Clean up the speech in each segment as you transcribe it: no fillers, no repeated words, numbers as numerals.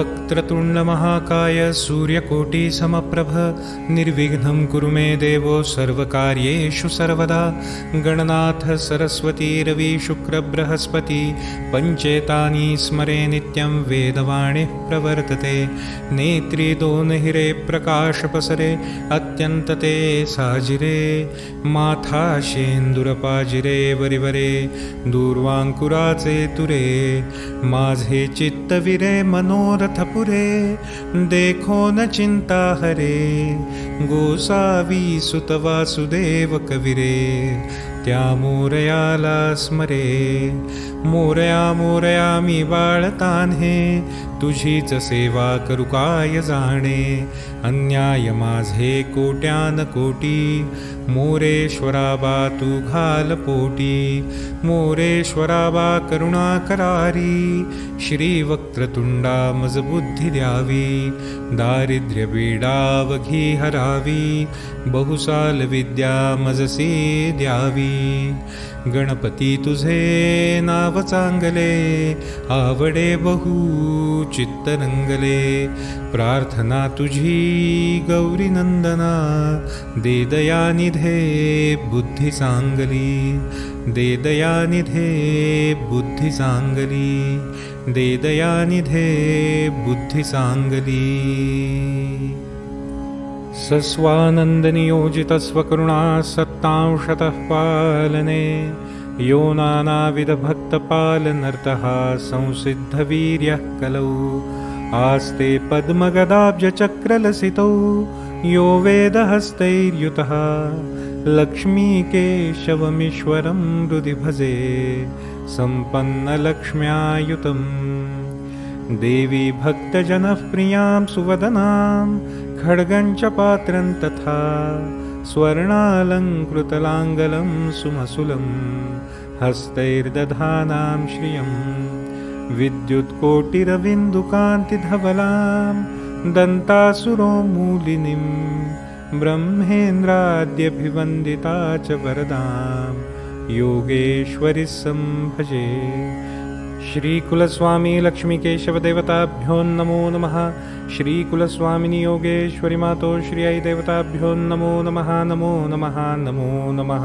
वक्रतुण्डमहाकाय सूर्यकोटिसमप्रभ निर्विघ्नं कुरु मे देवो सर्वकार्येषु सर्वदा। गणनाथ सरस्वती रवि शुक्रबृहस्पति पञ्चेतानि स्मरे नित्यं वेदवाणीः प्रवर्तते। नेत्री दोनहिरे प्रकाशपसरे अत्यन्तते साजिरे माथाशेन्दुरपाजिरे वरिवरे दूर्वांकुराचे तुरे माझे चित्तविरे मनोरथपुरे देखो न चिंता हरे गोसावी सुत वासुदेव कविरे त्या मोरयाला स्मरे। मोरया मोरया मी बाळतान्हे तुझीच सेवा करू काय जाणे। अन्याय माझे कोट्यान कोटी मोरेश्वरा बा तू घाल पोटी। मोरेश्वरा बा करुणा करारी श्री वक्रतुंडा मज बुद्धी द्यावी। दारिद्र्य बीडावघी हरावी बहुसाल विद्या मजसी द्यावी। गणपती तुझे नाव चांगले आवडे बहु चित्त रंगले। प्रार्थना तुझी गौरी नंदना दे दयानिधे बुद्धी चांगली। दे दयानिधे बुद्धी चांगली। दे दयानिधे बुद्धी चांगली। सस्वानन्दनियोजितस्वकरुणा सत्तांशतः पालने यो नानाविधभक्तपालनर्तः संसिद्धवीर्यः कलौ। आस्ते पद्मगदाब्जचक्रलसितौ यो वेदहस्तैर्युतः लक्ष्मीकेशवमीश्वरं हृदि भजे सम्पन्नलक्ष्म्यायुतम्। देवी भक्तजनः प्रियां सुवदनां खड्गं च पात्रं तथा स्वर्णालङ्कृतलाङ्गलं सुमसुलं हस्तैर्दधानां श्रियम्। विद्युत्कोटिरविन्दुकान्तिधवलां दन्तासुरोमूलिनीं ब्रह्मेन्द्राद्यभिवन्दिता च वरदां योगेश्वरी संभजे। श्रीकुलस्वामी लक्ष्मीकेशवदेवताभ्यो नमो नमः। श्रीकुलस्वामिनी योगेश्वरी मातो श्री आई देवताभ्यो नमो नमः। नमो नमः नमो नमः।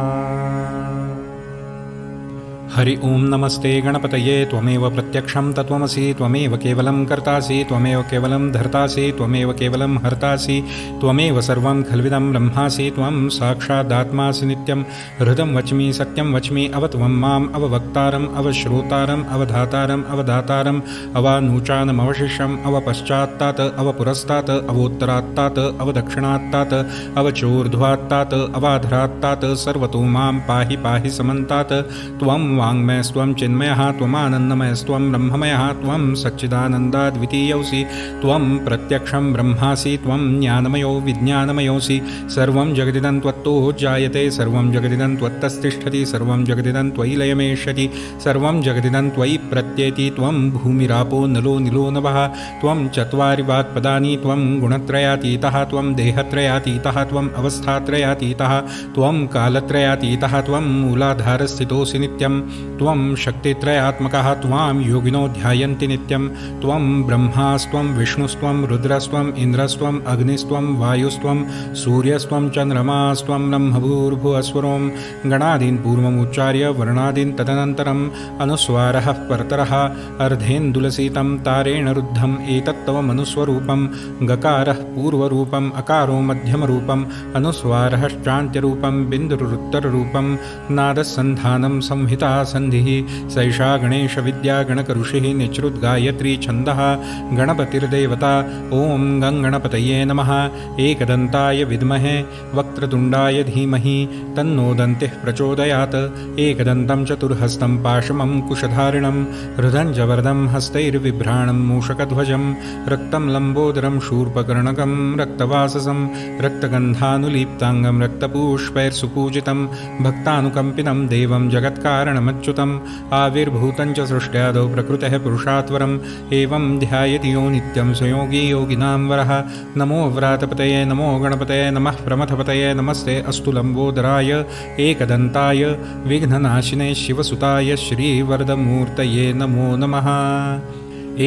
हरि ओम नमस्ते गणपतये त्वमेव प्रत्यक्षं तत्त्वमसि। त्वमेव केवलं कर्तासि त्वमेव केवलं धर्तासि त्वमेव केवलं हर्तासि त्वमेव सर्वं खल्विदं ब्रह्मासि। त्वं साक्षादात्मासि नित्यं हृदं वच्मि सत्यं वच्मि। अवत्वं माम् अववक्तारम् अवश्रोतारम् अवधातारम् अवदातारम् अवानूचानमवशिष्यम् अवपश्चात्तात् अवपुरस्तात् अवोत्तरात्तात् अवदक्षिणात्तात् अवचोर्ध्वात्तात् अवाधरात्तात् सर्वतो मां पाहि पाहि समन्तात्। त्वं वाङ्मयस्त्वं चिन्मयः त्वमानन्दमयस्त्वं ब्रह्ममयः त्वं सच्चिदानन्दाद्वितीयोऽसि। त्वं प्रत्यक्षं ब्रह्मासि त्वं ज्ञानमयो विज्ञानमयोऽसि। सर्वं जगदिदं त्वत्तो जायते सर्वं जगदिदं त्वत्तस्तिष्ठति सर्वं जगदिदं त्वयि लयमेष्यति सर्वं जगदिदं त्वयि प्रत्येति। त्वं भूमिरापो नलो निलो नभः त्वं चत्वारि वाक्पदानि त्वं गुणत्रयातीतः त्वं देहत्रयातीतः त्वम् अवस्थात्रयातीतः त्वं कालत्रयातीतः त्वं मूलाधारस्थितोऽसि नित्यं। त्वं शक्तित्रयात्मकः त्वां योगिनो ध्यायन्ति नित्यं। त्वं ब्रह्मास्त्वं विष्णुस्त्वं रुद्रस्त्वम् इन्द्रस्त्वम् अग्निस्त्वं वायुस्त्वं सूर्यस्त्वं चन्द्रमास्त्वं ब्रह्मभूर्भुवस्वरों। गणादीन् पूर्वमुच्चार्य वर्णादीन् तदनन्तरम् अनुस्वारः परतरः अर्धेन्दुलसितं तारेण रुद्धम् एतत्तव मनुस्वरूपं। गकारः पूर्वरूपम् अकारो मध्यमरूपम् अनुस्वारश्चान्त्यरूपं बिन्दुरुत्तररूपं। नादसन्धानं संहिता सन्धिः सैषा गणेशविद्या गणकऋषिः निचृद्गायत्री छन्दः गणपतिर्देवता। ॐ गं गणपतये नमः। एकदन्ताय विद्महे वक्रतुण्डाय धीमहि तन्नो दन्तिः प्रचोदयात्। एकदन्तं चतुर्हस्तं पाशमं कुशधारिणं हृदञ्जवरदं हस्तैर्विभ्राणं मूषकध्वजं रक्तं लम्बोदरं शूर्पकर्णकं रक्तवाससं रक्तगन्धानुलीप्ताङ्गं रक्तपुष्पैर्सुपूजितं भक्तानुकम्पितं देवं जगत्कारणमच्युतम् आविर्भूतं च सृष्ट्यादौ प्रकृतेः पुरुषात्वरम् एवं ध्यायति यो नित्यं सुयोगी योगिनां वरः। नमो व्रातपतये नमो गणपतये नमः प्रमथपतये नमस्ते अस्तु लम्बोदराय एकदन्ताय विघ्ननाशिने शिवसुताय श्रीवरदमूर्तये नमो नमः।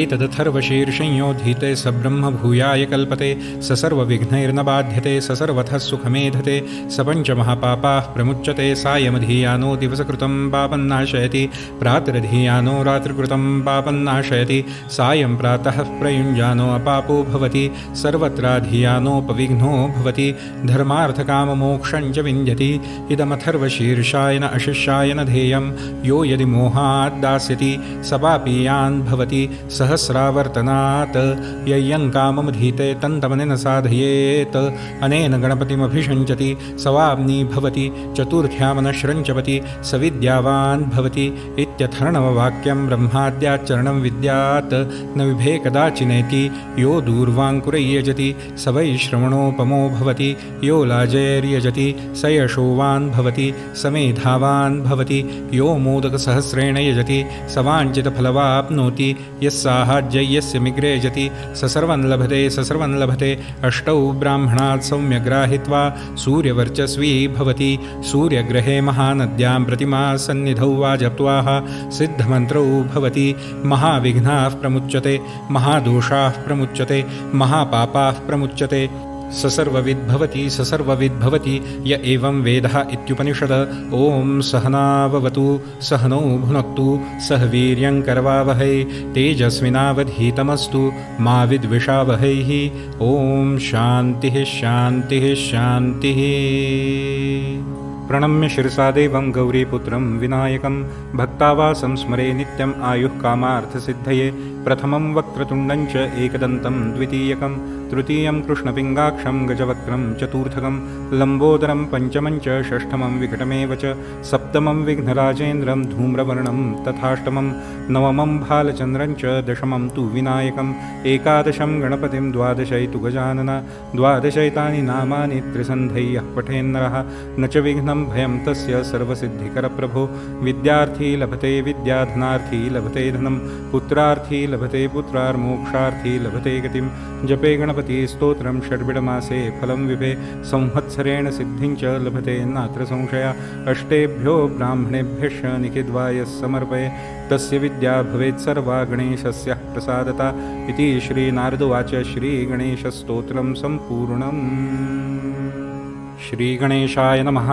एतदथर्वशीर्षंयोधीते स ब्रह्म भूयाय कल्पते स सर्वविघ्नैर्न बाध्यते स सर्वतः सुखमेधते स पञ्चमहापापाः प्रमुच्यते सायमधीयानो दिवसकृतं पापन्नाशयति प्रातरधीयानो रात्रिकृतं पापन्नाशयति सायं प्रातः प्रयुञ्जानो अपापो भवति सर्वत्राधीयानोपविघ्नो भवति धर्मार्थकाममोक्षं च विन्दति इदमथर्वशीर्षाय न अशिष्याय न धेयं यो यदि मोहात् दास्यति स पापीयान् भवति सहस्रावर्तनात् ययं काममधीते तन्तमनेन साधयेत् अनेन गणपतिमभिषञ्चति सवाग्नि भवति चतुर्थ्यामनश्रञ्चपति स विद्यावान् भवति इत्यथर्णववाक्यं ब्रह्माद्याच्चरणं विद्यात् न विभे कदाचिनेति यो दूर्वाङ्कुरयजति स वै श्रवणोपमो भवति यो लाजैर्यजति स यशोवान् भवति स मेधावान् भवति यो मोदकसहस्रेण यजति स वाञ्छितफलवाप्नोति यस्साहाज्यस्य मिग्रेजति स सर्वं लभते अष्टौ ब्राह्मणात् सौम्यग्राहित्वा सूर्यवर्चस्वी भवति सूर्यग्रहे महानद्यां प्रतिमा सन्निधौ वा जप्त्वाः सिद्धमन्त्रौ भवति महाविघ्नाः प्रमुच्यते महादोषाः प्रमुच्यते महापापाः प्रमुच्यते स सर्वविद्भवति य एवं वेदः इत्युपनिषद ॐ सहनाववतु सहनौ भुनक्तु सह वीर्यं करवावहै तेजस्विनावधीतमस्तु मा विद्विषावहैः ॐ शान्तिः शान्तिः शान्तिः। प्रणम्य शिरसा देवं गौरीपुत्रं विनायकं भक्तावासं स्मरे नित्यम् आयुः कामार्थसिद्धये प्रथमं वक्रतुण्डं च एकदन्तं द्वितीयकं तृतीयं कृष्णपिङ्गाक्षं गजवक्त्रं चतुर्थकं लम्बोदरं पञ्चमं च षष्ठमं विकटमेव च सप्तमं विघ्नराजेन्द्रं धूम्रवर्णं तथाष्टमं नवमं भालचन्द्रं च दशमं तु विनायकम् एकादशं गणपतिं द्वादशैतु गजानन द्वादशैतानि नामानि त्रिसन्धय्यः पठेन्नरः न च विघ्नं भयं तस्य सर्वसिद्धिकरप्रभो विद्यार्थी लभते विद्या धनार्थी लभते धनं पुत्रार्थी लभते पुत्रार्मोक्षार्थी लभते गतिं जपे गणपति स्तोत्रं षड्बिडमासे फलं विभे संवत्सरेण सिद्धिं च लभते नात्र संशय अष्टेभ्यो ब्राह्मणेभ्यश्च निखिद्वाय समर्पये तस्य विद्या भवेत् सर्वा गणेशस्य प्रसादता इति श्रीनारदोवाच श्रीगणेशस्तोत्रं सम्पूर्णम्। श्रीगणेशाय नमः।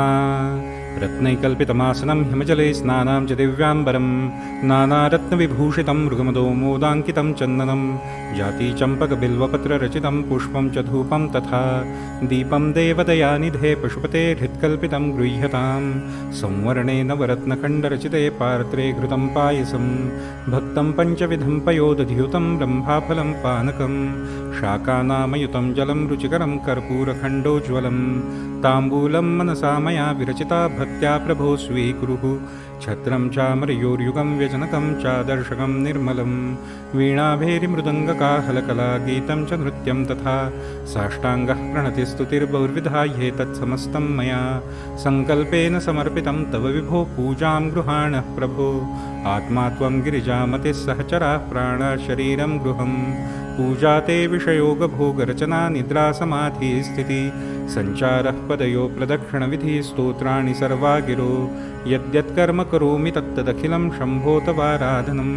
रत्नैकल्पितमासनं हिमजले स्नानां च दिव्याम्बरं नानारत्नविभूषितं मृगमदो मोदाङ्कितं चन्दनं जातिचम्पकबिल्वपत्ररचितं पुष्पं च धूपं तथा दीपं देवदयानिधे पशुपते हृत्कल्पितं गृह्यतां संवरणे नवरत्नखण्डरचिते पात्रे घृतं पायसं भक्तं पञ्चविधं पयोदधियुतं ब्रह्माफलं पानकं शाकानामयुतं जलं रुचिकरं कर्पूरखण्डोज्ज्वलं ताम्बूलं मनसा मया विरचिता भक्त्या प्रभो स्वीकुरुः छत्रं चामरयोर्युगं व्यजनकं चादर्शकं निर्मलं वीणाभेरिमृदङ्गकाहलकला गीतं च नृत्यं तथा साष्टाङ्गः प्रणतिस्तुतिर्बहुर्विधाये तत्समस्तं मया सङ्कल्पेन समर्पितं तव विभो पूजां गृहाणः प्रभो आत्मा त्वं गिरिजामतिः सहचराः प्राणा शरीरं गृहं पूजा ते विषयोगभोगरचना निद्रा समाधिस्थिति सञ्चारः पदयो प्रदक्षिणविधि स्तोत्राणि सर्वा गिरो यद्यत्कर्म करोमि तत्तदखिलं शम्भो तवाराधनं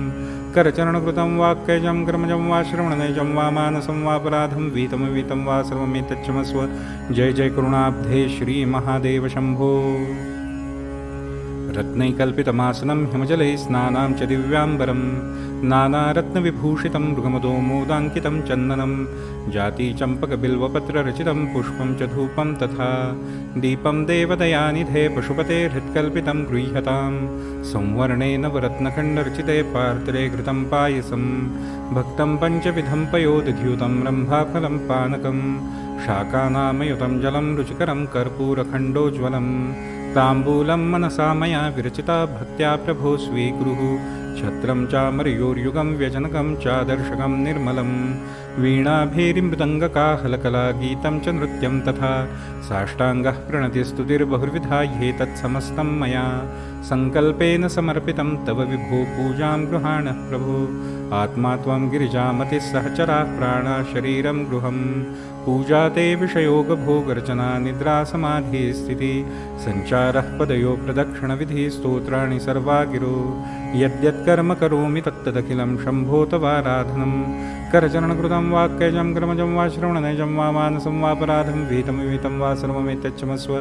करचरणकृतं वाक्यजं कर्मजं वा श्रवणनैजं वा मानसं वापराधं वीतमवीतं वा सर्वमेतच्चमस्व जय जय करुणाब्धे श्रीमहादेव शम्भो। रत्नैकल्पितमासनं हिमजले स्नानां च दिव्याम्बरं नानारत्नविभूषितं मृगमदो मोदाङ्कितं चन्दनं जातिचम्पकबिल्वपत्ररचितं पुष्पं च धूपं तथा दीपं देवदयानिधे पशुपते हृत्कल्पितं गृह्यतां संवरणे नवरत्नखण्डरचिते पात्रे घृतं पायसं भक्तं पञ्चविधं पयोदधियुतं रम्भाफलं पानकं शाकानामयुतं जलं रुचिकरं कर्पूरखण्डोज्ज्वलं ताम्बूलं मनसा मया विरचिता भक्त्या प्रभो स्वीकुरुः छत्रं चामरयोर्युगं व्यजनकं चादर्शकं निर्मलं वीणाभेरिमृदङ्गकाहलकलागीतं च नृत्यं तथा साष्टाङ्गः प्रणतिस्तुतिर्बहुर्विधा ह्येतत्समस्तं मया सङ्कल्पेन समर्पितं तव विभो पूजां गृहाणः प्रभो आत्मा त्वं गिरिजामतिः सहचराः प्राणाः शरीरं गृहम् पूजा ते विषयोगभोगर्चना निद्रा समाधिस्थितिः सञ्चारः पदयो प्रदक्षिणविधिः स्तोत्राणि सर्वा गिरो यद्यत्कर्म करोमि तत्तदखिलं शम्भो तवाराधनं करचरणकृतं वाक्यजं कर्मजं वा श्रवणनयजं वा मानसं वापराधं विहितमिहितं वा सर्वमेतच्चमस्व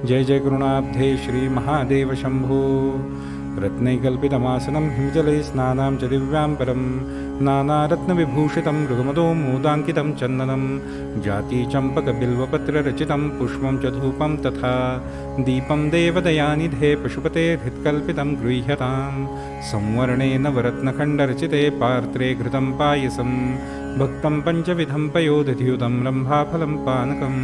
जय जय करुणाब्धे श्रीमहादेव शम्भो रत्नैकल्पितमासनं हिमजले स्नानां च दिव्याम्बरं नानारत्नविभूषितं मृगमदो मोदाङ्कितं चन्दनं जातीचम्पकबिल्वपत्ररचितं पुष्पं च धूपं तथा दीपं देवदयानिधे पशुपतेर्हृत्कल्पितं गृह्यतां संवर्णे नवरत्नखण्डरचिते पात्रे घृतं पायसं भक्तं पञ्चविधं पयोदधियुतं रम्भाफलं पानकं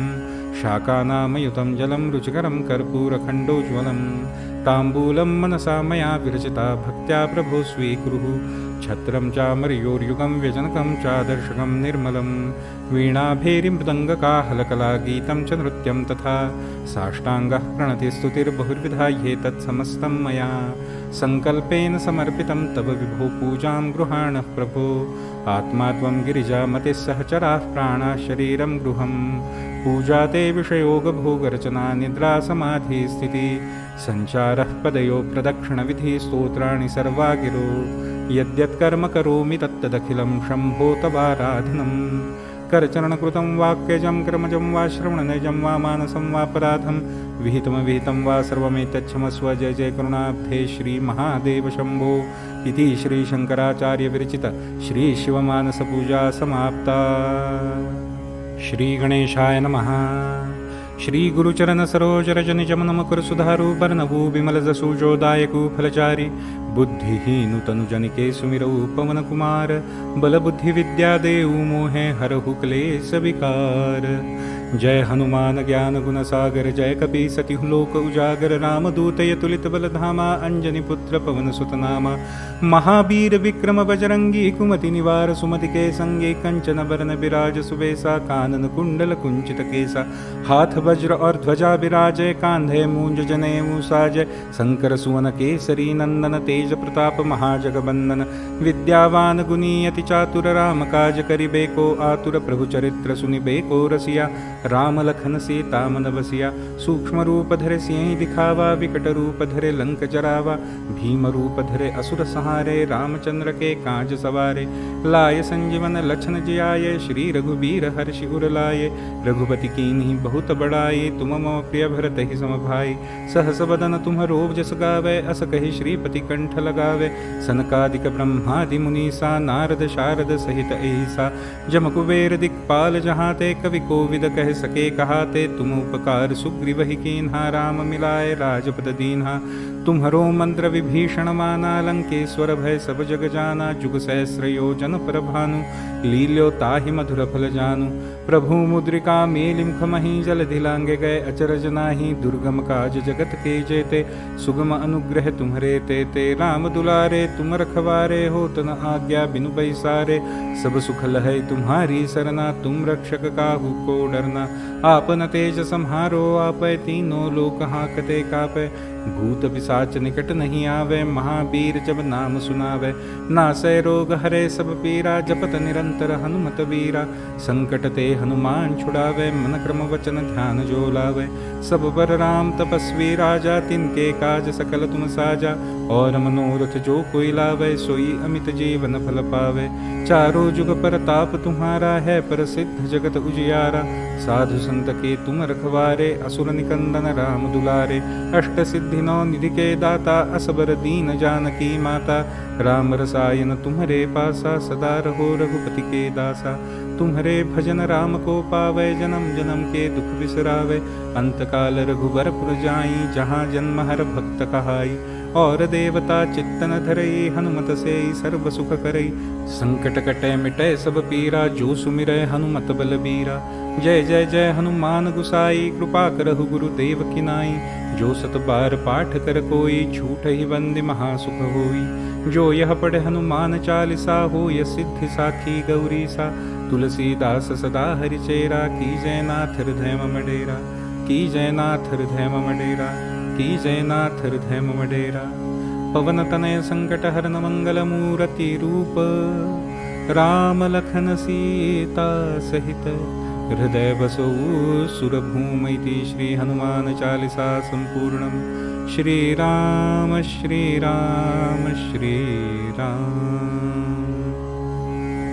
शाकानामयुतं जलं रुचिकरं कर्पूरखण्डोज्ज्वलं ताम्बूलं मनसा मया विरचिता भक्त्या प्रभो स्वीकुरुः छत्रं चामर्योर्युगं व्यजनकं चादर्शकं निर्मलं वीणाभेरिमृदङ्गकाहलकलागीतं च नृत्यं तथा साष्टाङ्गः प्रणतिस्तुतिर्बहुर्विधा ह्येतत्समस्तं मया सङ्कल्पेन समर्पितं तव विभो पूजां गृहाणः प्रभो आत्मा त्वं गिरिजामतिः सहचराः प्राणाः शरीरं गृहम् पूजा ते विषयोगभोगर्चना निद्रा समाधिस्थितिः सञ्चारः पदयो प्रदक्षिणविधिः स्तोत्राणि सर्वा गिरो यद्यत्कर्म करोमि तत्तदखिलं शम्भो तवाराधनं करचरणकृतं वाक्यजं कर्मजं वा श्रवणनयजं वा मानसं वापराधं विहितमविहितं वा सर्वमेतच्छमस्व जय जय करुणाब्धे श्रीमहादेव शम्भो इति श्रीशङ्कराचार्यविरचित श्रीशिवमानसपूजा समाप्ता। श्रीगणेशाय नमः। श्रीगुरुचरणसरोजरजनिजमनमकुरसुधारू विमलजसूजोदायकू फलचारी बुद्धिहीनु तनुजनिके सुमिरौ पवनकुमार बलबुद्धिविद्यादेऊ मोहे हरहु क्लेश विकार। जय हनुमान ज्ञान गुण सागर जय कपि सतिहु लोक उजागर रामदूतय तुलित बलधामा अंजनी पुत्र पवन सुत नामा महावीर विक्रम बजरंगी कुमति निवार सुमति के संगे कंचन बरन बिराज सुबेसा कानन कुंडल कुंचित केसा हाथ वज्र और ध्वजा बिराजय कांधे मूंज जनेऊ साजय शंकर सुवन केसरी नंदन तेज प्रताप महाजगबंदन विद्यावान गुनी अति चातुर राम काज करिबे को आतुर प्रभु चरित्र सुनिबे को रसिया राम लखन सीता मन बसिया सूक्ष्म रूप धरे सिंह दिखावा विकट रूप धरे लंक जरावा भीम रूप धरे असुर सहारे रामचंद्र के काज सवारे लाय संजीवन लक्षण जियाये श्री रघुबीर हर्षि उर लाये रघुपति कीन्ही बहुत बड़ाई तुम मम प्रिय भरत ही सम भाई सहस बदन तुम रोग जस गावे अस कहि श्रीपति कंठ लगावे सनकादिक ब्रह्मादि मुनीसा नारद शारद सहित ऐसा जम कुबेर दिक्पाल जहाते कवि कोविद कह सके कहाते तुम उपकार सुग्रीव ही कीन्हा राम मिलाए राजपद दीन्हा तुम्हरो मंत्र विभीषण माना लंकेश्वर भय सब जग जाना जुग सहस्र योजन पर भानु लील्यो ताहि मधुर फल जानु प्रभु मुद्रिका मेलि मुख मही जल दिलांगे गए अचरज नाही दुर्गम काज जगत के जेते सुगम अनुग्रह तुम्हरे ते राम दुलारे तुम रखवारे हो तन आज्ञा बिनु बैसारे सब सुख लहै तुम्हारी सरना तुम रक्षक काहू को डरना आपन तेज सम्हारो आपै तीनों लोक हाकते कापै भूत पिशाच निकट नहीं आवे महावीर जब नाम सुनावे नासै रोग हरे सब पीरा जपत निरंतर हनुमत वीरा संकट ते हनुमान छुड़ावे मन क्रम वचन ध्यान जो लावे सब पर राम तपस्वी राजा तिनके काज सकल तुम साजा और मनोरथ जो कोई लावे सोई अमित जीवन फल पावे चारों जुग पर ताप तुम्हारा है प्रसिद्ध जगत उजियारा साधु संत के तुम रखवारे असुर निकंदन राम दुलारे अष्ट सिद्धि नौ निधि के दाता असबर दीन जानकी माता राम रसायन तुम्हारे पासा सदा रहो रघुपति के दासा तुम्हारे भजन राम को पावे जन्म जन्म के दुख बिसरावे अंत काल रघुबर पुर जाई जहाँ जन्म हर भक्त कहाई और देवता चित्तन धरई हनुमत से सर्व सुख करई संकट कटे मिटे सब पीरा जो सुमिरै हनुमत बलबीरा जय जय जय हनुमान गुसाई कृपा करहु गुरुदेव की नाई जो सत बार पाठ कर कोई छूट ही बंदी महासुख होई जो यह पढ़े हनुमान चालीसा हो यह सिद्धि साखी गौरी सा तुलसीदास सदा हरिचेरा, की जयनाथ हृदय मम डेरा, की जयनाथ हृदय मम डेरा, की जयनाथ हृदय मम डेरा। पवन तनय संकट हरन मंगल मूर्ति रूप, राम लखन सीता सहित हृदय बसौ सुरभूमैति। श्री हनुमान चालीसा संपूर्णम। श्री राम श्री राम श्री राम।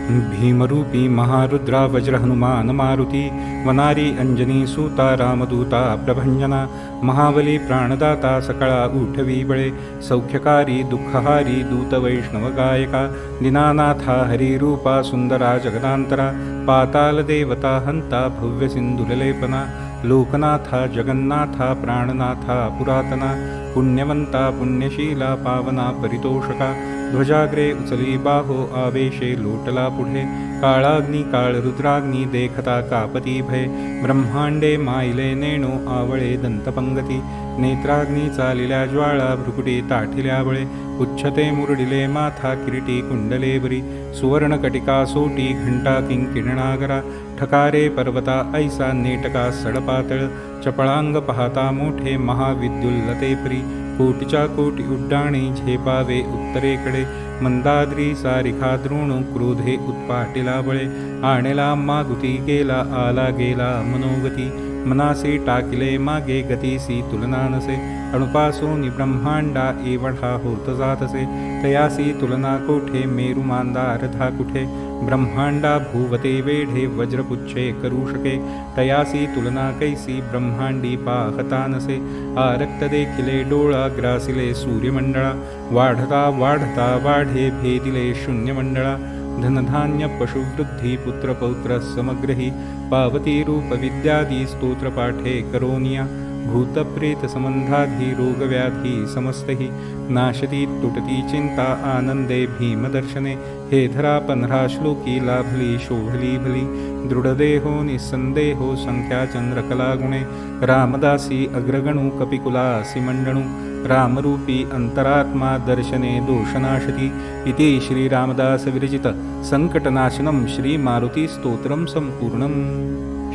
भीमरूपी महारुद्रा वज्र हनुमान मारुति, वनारी अंजनी सूता रामदूता प्रभंजना। महाबली प्राणदाता सकळा उठवी बळे, सौख्यकारी दुःखहारी दूत वैष्णव गायका। दीनानाथा हरिरूपा सुंदरा जगदांतरा, पाताल देवता हंता भव्य सिंधुरलेपना। लोकनाथा जगन्नाथा प्राणनाथा पुरातना, पुण्यवंता पुण्यशीला पावना परितोषका। ध्वजाग्रे उचली बाहो आवेशे लोटला पुढे, काळाग्नी काळ रुद्राग्नी देखता कापती भय। ब्रह्मांडे माईले नेणो आवळे दंतपंगती, नेत्राग्नी चालिल्या ज्वाळा भ्रुकुटी ताठिल्या बळे। उच्छते मुरडिले माथा किरीटी कुंडले बरी, सुवर्णकटिका सोटी घंटा किंकिरणागरा। ठकारे पर्वता ऐसा नेटका सडपातळ, चपळांग पाहता मोठे महाविद्युल्लते परी। कोटीच्या कोटी उड्डाणे झेपावे उत्तरेकडे, मंदाद्री सारिखा द्रोण क्रोधे उत्पाटिला बळे। आणेला मागुती गेला आला गेला मनोगती, मनासी टाकिले मागे गतीसी तुलना नसे। अणुपासोनी ब्रह्मांडा एवढा होत जातसे, तयासी तुलना कोठे मेरु मांदा अर्धा कुठे। ब्रह्मांडा भूवते वेढे वज्रपुच्छे करू शके, तयासी तुलना कैसी ब्रह्मांडी पाहता नसे। आरक्त देखिले डोळा ग्रासिले सूर्यमंडळा, वाढता वाढता वाढे भेदिले शून्यमंडळा। धनधान्य पशुवृद्धी पुत्रपौत्र समग्रही, पावती रूप विद्यादी स्तोत्रपाठे करोनिया। भूतप्रेत संबंधाधी रोगव्याधी समस्तही, नाशती तुटती चिंता आनंदे भीमदर्शने। हे धरा 15 श्लोकी लाभली शोभली भली, दृढदेहो निसंदेहो संख्या चंद्रकला गुणे। रामदासी अग्रगणू कपिकुलासी मंडणू, रामरूपी अंतरात्मा दर्शने दोषनाशती। इति श्री रामदास विरचित संकटनाशनम श्री मारुती स्तोत्रम संपूर्णम।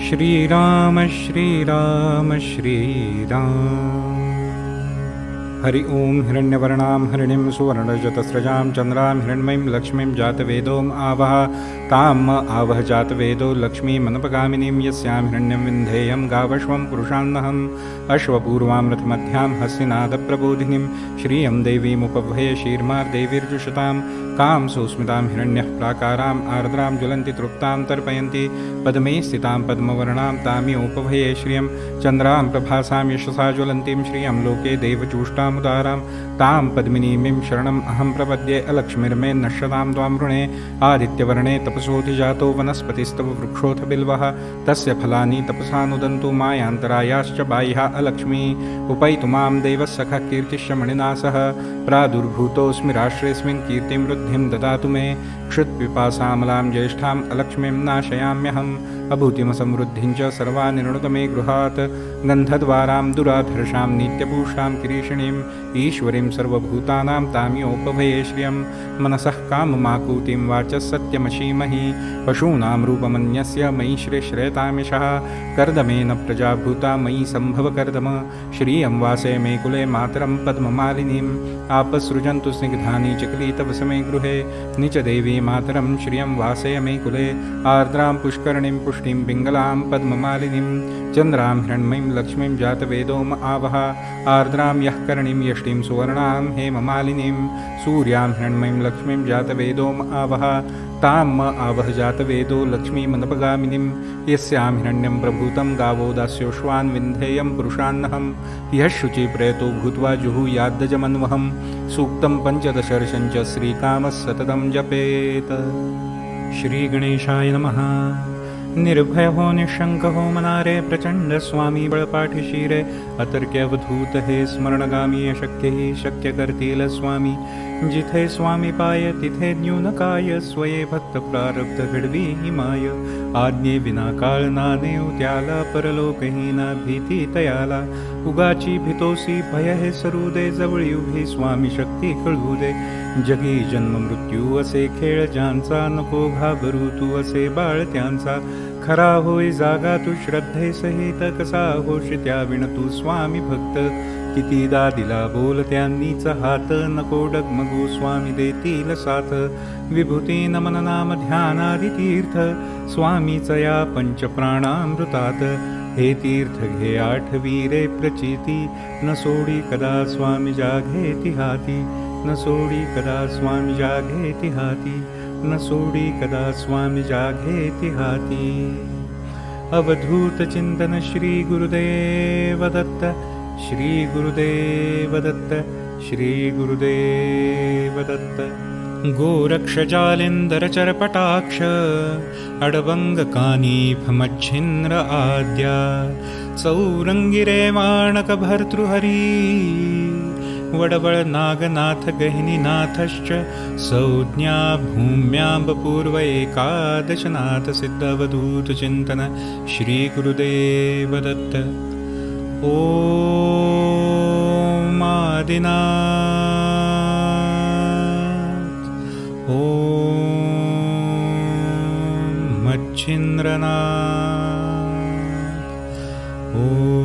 श्रीराम श्रीराम श्रीराम। हरि ओं हिरण्यवर्णां हरिणीं सुवर्णरजतस्रजां चन्द्रां हिरण्मयीं लक्ष्मीं जातवेदों आवह ताम् आवह जातवेदो लक्ष्मीमनपगामिनीं यस्यां हिरण्यं विन्धेयं गावश्वं पुरुषान्नहम् अश्वपूर्वां रथमध्यां हस्तिनादप्रबोधिनीं श्रियं देवीमुपभये शीर्मार्देवीर्जुषतां कां सुस्मितां हिरण्यः प्राकाराम् आर्द्रां ज्वलन्ति तृप्तां तर्पयन्ति पद्मे स्थितां पद्मवर्णां ताम्योपभये श्रियं चन्द्रां प्रभासां यशसा ज्वलन्तीं श्रियं लोके देवचूष्टामुदारां तां पद्मिनीमीं शरणम् अहं प्रपद्ये अलक्ष्मीर्मे नश्यतां त्वां वृणे आदित्यवर्णे तपसोऽधिजातो वनस्पतिस्तव वृक्षोऽथ बिल्वः तस्य फलानि तपसानुदन्तु मायान्तरायाश्च बाह्या अलक्ष्मी उपैतु मां देवस्सखः कीर्तिश्च मणिना सह प्रादुर्भूतोऽस्मि राष्ट्रेऽस्मिन् कीर्तिं वृद्धिं ददातु मे क्षुत्पिपासामलां ज्येष्ठाम् अलक्ष्मीं नाशयाम्यहम् अभूतिमसमृद्धिं च सर्वानिर्णुत मे गृहात् गन्धद्वारां दुराधर्षां नित्यपूषां किरीशिणीम् ईश्वरीं सर्वभूतानां ताम्योपभये श्रियं मनसः काममाकूतिं वाचः सत्यमशीमहि पशूनां रूपमन्यस्य मयि श्रेयतामिषः कर्दमेन प्रजाभूता मयि सम्भव कर्दम श्रियं वासे मे कुले मातरं पद्ममालिनीम् आपसृजन्तु स्निग्धानि चकली तव समे गृहे निचदेवी मातरं श्रियं वासय मे कुले आर्द्रां पुष्करणीं पुष्टिं पिङ्गलां पद्ममालिनीं चन्द्रां हिरण्मयीं लक्ष्मीं जातवेदोम आवह आर्द्रां यः करणीं यष्टिं सुवर्णां हेममालिनीं सूर्यां हिरण्मयीं लक्ष्मीं जातवेदोम आवह ताम् आवह जातवेदो लक्ष्मीमनपगामिनीं यस्यां हिरण्यं प्रभूतं गावो दास्योश्वान् विन्धेयं पुरुषान्नहं यः शुचिप्रयतो भूत्वा जुहुयाद्दजमन्वहं सूक्तं पञ्चदशर्षं च श्रीकामः सततं जपेत्। श्रीगणेशाय नमः। निर्भय हो निशंक हो मनारे प्रचंड स्वामी बळपाठी शिरे अतर्क्य अवधूत हे स्मरणगामी अशक्य ही शक्य करतील स्वामी जिथे स्वामी पाय तिथे न्यूनकाय स्वये भक्त प्रारब्ध घडवी हिमाय आज्ञे विना काळ ना नेव त्याला परलोकही ना भीती तयाला उगाची भितोसी भय हे सरू दे, जवळी उभी स्वामी शक्ती कळू दे. जगी जन्म मृत्यू असे खेळ ज्यांचा, नको घाबरू तू असे बाळ त्यांचा. खरा होय जागा तू श्रद्धे सहित, कसा होश त्या विण तू स्वामी भक्त. कितीदा दिला बोल त्यांनीच हात, नको डगमगू स्वामी देतील साथ. विभूती नमन नाम ध्यानादि तीर्थ, स्वामीच या पंचप्राणामृतात. हे तीर्थ घे आठवी रे प्रचिती, न सोडी कदा स्वामी जाघेती हाती. न सोडी कदा स्वामी जाघेती हाती, न सोडी कदा स्वामी जाघेती हाती. अवधूत चिंतन श्री गुरुदेव दत्त, श्री गुरुदेव दत्त, श्री गुरुदेव दत्त. गोरक्ष जालिंदर चरपटाक्ष, अडबंग कानीफ मच्छिंद्र आद्या. चौरंगिरे माणक भर्तृहरी, वडवळ नागनाथ गहिनीनाथश्च. संज्ञा भूम्यांब पूर्व एकादशनाथ, सिद्धवधूत चिंतन श्री गुरुदेव दत्त. ओम आदिनाथ, ओम मच्छिंद्रनाथ, ओम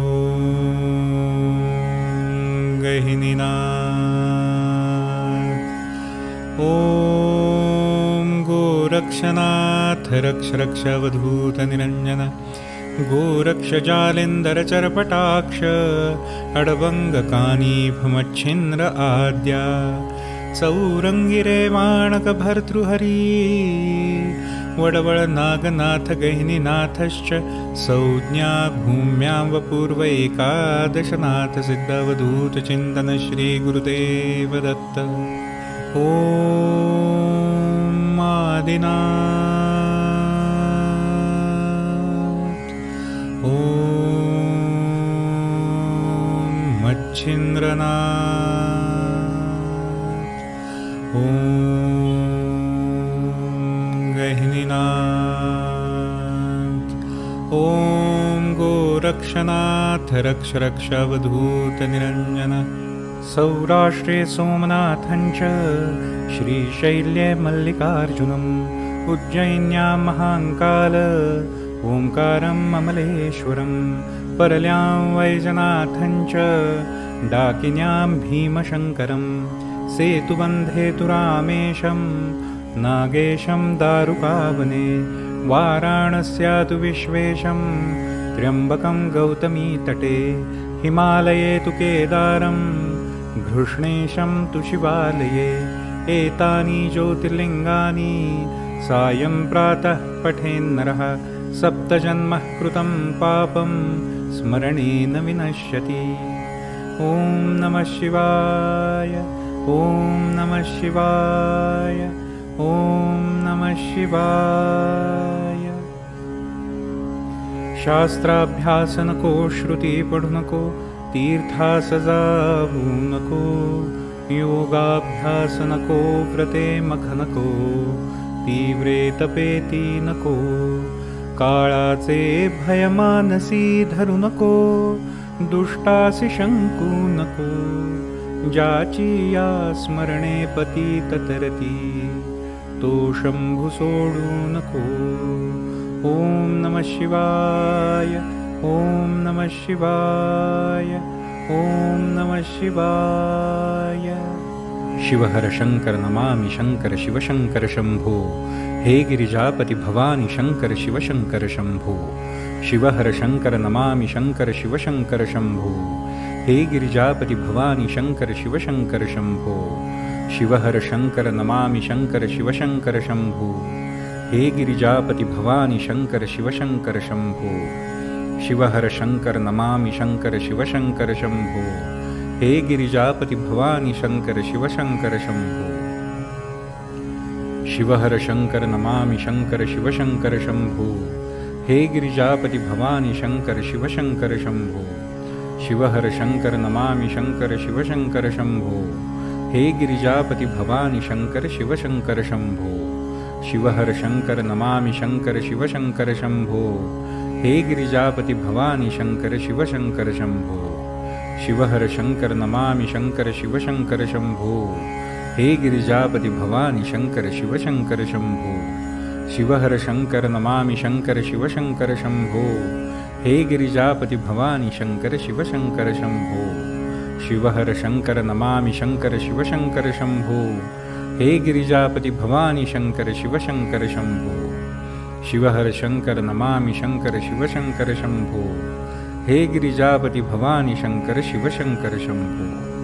गहिनीनाथ, ओम गोरक्षनाथ रक्ष रक्ष अवधूत निरंजन. गोरक्ष जालिंदर चरपटाक्ष, अडबंग कानीफ मच्छिंद्र आद्या. चौरंगिरे माणक भर्तृहरी, वडवळ नागनाथ गहिनीनाथश्च. संज्ञा भूम्यांब पूर्व एकादशनाथ, सिद्धवधूत चिंतन श्री गुरुदेव दत्त. ओम आदिनाथ, ओम मच्छिंद्रनाथ, ओम गहिनीनाथ, ओम गोरक्षनाथ रक्ष रक्ष अवधूत निरंजन. सौराष्ट्रे सोमनाथञ्च, श्रीशैल्ये मल्लिकार्जुनम्. उज्जयिन्यां महाङ्काल, ओंकारं अमलेश्वरं. परल्यां वैजनाथञ्च, डाकिन्यां भीमशङ्करं. सेतुबन्धे तु रामेशं, नागेशं दारुकावने. वाराणस्या तु विश्वेशं, त्र्यम्बकं गौतमीतटे. हिमालये तु केदारं, घृष्णेशं तु शिवालये. एतानि ज्योतिर्लिङ्गानि, सायं प्रातः पठेन्नरः. सप्तजन्मः कृतं पापं, स्मरणेन विनश्यति. ॐ नमः शिवाय, ॐ नमः शिवाय, ॐ नमः शिवाय. शास्त्राभ्यास नको, श्रुती पढू नको, तीर्थास जाऊ नको. योगाभ्यास नको, व्रते मख नको, तीव्रे तपेती नको. काळाचे भय मानसी धरू नको, दुष्टासी शंकू नको. ज्याची या स्मरणे पतित तरती, तो शंभू सोडू नको. ओम नमः शिवाय, ओम नमः शिवाय, ओम नमः शिवाय. शिवहर शंकर नमामि शंकर शिवशंकर शंभो. हे गिरिजापति भवानी शंकर शिवशंकर शंभो. शिवहर शंकर नमामि शंकर शिवशंकर शंभो. हे गिरिजापति भवानी शंकर शिवशंकर शंभो. शिवहर शंकर नमामि शंकर शिवशंकर शंभो. हे गिरिजापति भवानी शंकर शिवशंकर शंभो. शिवहर शंकर नमामि शंकर शिवशंकर शंभो. हे गिरिजापति भवानी शंकर शिवशंकर शंभो. शिवहर शंकर नमामि शंकर शिवशंकर शंभो. हे गिरिजापति भवानी शंकर शिवशंकर शंभो. शिवहर शंकर नमामि शंकर शिवशंकर शंभो. हे गिरिजापति भवानी शंकर शिवशंकर शंभो. शिवहर शंकर नमामि शंकर शिवशंकर शंभो. हे गिरिजापति भवानी शंकर शिवशंकर शंभो. शिवहर शंकर नमामि शंकर शिवशंकर शंभो हे गिरिजापति भवानी शंकर शिवशंकर शंभो शिवहर शंकर नमामि शंकर शिवशंकर शंभो हे गिरिजापति भवानी शंकर शिवशंकर शंभो शिवहर शंकर नमामि शंकर शिवशंकर शंभो हे गिरिजापति भवानी शंकर शिवशंकर शंभो शिवहर शंकर नमामि शंकर शिवशंकर शंभो हे गिरिजापति भवानी शंकर शिवशंकर शंभो